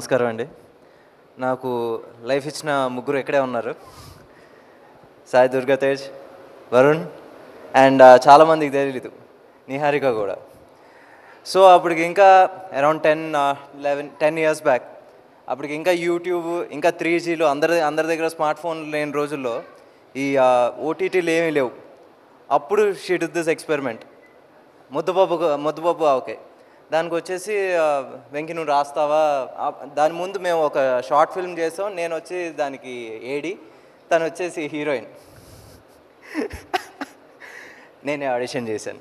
నమస్కారం అండి. నాకు లైఫ్ ఇచ్చిన ముగ్గురు ఇక్కడే ఉన్నారు. సాయి దుర్గా తేజ్, వరుణ్ అండ్ చాలామందికి తెలియదు నిహారిక కూడా. సో అప్పటికి ఇంకా అరౌండ్ 10 ఇయర్స్ బ్యాక్, అప్పటికి ఇంకా యూట్యూబ్, ఇంకా 3Gలో అందరి దగ్గర స్మార్ట్ ఫోన్లు లేని రోజుల్లో ఈ ఓటీటీలు ఏమీ లేవు. అప్పుడు షీ డిడ్ దిస్ ఎక్స్పెరిమెంట్, ముద్దుపప్పు ఓకే. దానికి వచ్చేసి వెంకి నువ్వు రాస్తావా, దాని ముందు మేము ఒక షార్ట్ ఫిల్మ్ చేసాం. నేను వచ్చి దానికి ఏడి, తను వచ్చేసి హీరోయిన్. నేనే ఆడిషన్ చేశాను.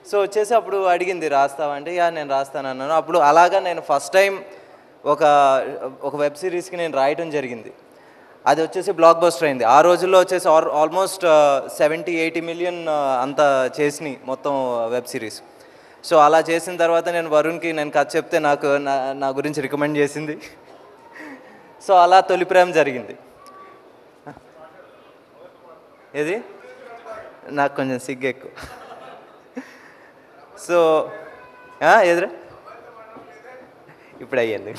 సో వచ్చేసి అప్పుడు అడిగింది రాస్తావా అంటే యా నేను రాస్తాను అన్నాను. అప్పుడు అలాగా నేను ఫస్ట్ టైం ఒక వెబ్ సిరీస్కి నేను రాయటం జరిగింది. అది వచ్చేసి బ్లాక్ బస్టర్ అయింది. ఆ రోజుల్లో వచ్చేసి ఆల్మోస్ట్ 70-80 మిలియన్ అంత చేసినాయి మొత్తం వెబ్ సిరీస్. సో అలా చేసిన తర్వాత నేను వరుణ్కి నేను కథ చెప్తే నా గురించి రికమెండ్ చేసింది. సో అలా తొలి ప్రేమ జరిగింది. ఏది నాకు కొంచెం సిగ్గు ఎక్కువ. సో ఎదురా ఇప్పుడు అయ్యింది.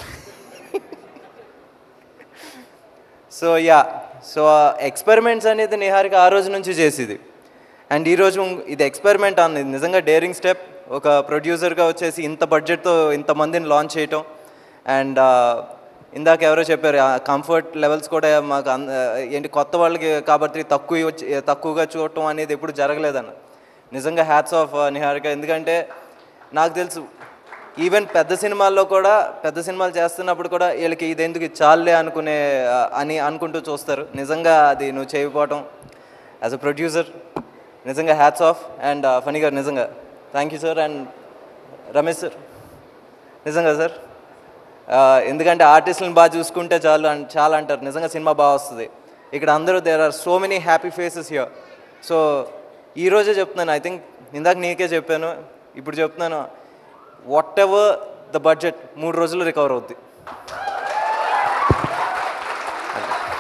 సో ఎక్స్పెరిమెంట్స్ అనేది నిహారిక ఆ రోజు నుంచి చేసేది. అండ్ ఈరోజు ఇది ఎక్స్పెరిమెంట్ అన్నది నిజంగా డేరింగ్ స్టెప్. ఒక ప్రొడ్యూసర్గా వచ్చేసి ఇంత బడ్జెట్తో ఇంతమందిని లాంచ్ చేయటం. అండ్ ఇందాక ఎవరో చెప్పారు కంఫర్ట్ లెవెల్స్ కూడా మాకు ఏంటి కొత్త వాళ్ళకి కాబట్టి తక్కువగా చూడటం అనేది ఎప్పుడు జరగలేదన్న. నిజంగా హ్యాట్స్ ఆఫ్ నిహారిక. ఎందుకంటే నాకు తెలుసు ఈవెన్ పెద్ద సినిమాలు చేస్తున్నప్పుడు కూడా వీళ్ళకి ఇది ఎందుకు చాలే అనుకుంటూ చూస్తారు. నిజంగా అది నువ్వు చేయకపోవటం యాజ్ అ ప్రొడ్యూసర్ నిజంగా హ్యాట్స్ ఆఫ్. అండ్ ఫనీ గారు నిజంగా thank you sir. And Ramesh sir నిజంగా సార్, ఎందుకంటే ఆర్టిస్టులను బాగా చూసుకుంటే చాలా అంటారు. నిజంగా సినిమా బాగా వస్తుంది. ఇక్కడ అందరూ there are so many happy faces here. So ఈరోజే చెప్తున్నాను, ఐ థింక్ ఇందాక నీకే చెప్పాను, ఇప్పుడు చెప్తున్నాను, వాట్ ఎవర్ ద బడ్జెట్ 3 రోజుల్లో రికవర్ అవుద్ది.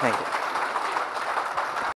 Thank you.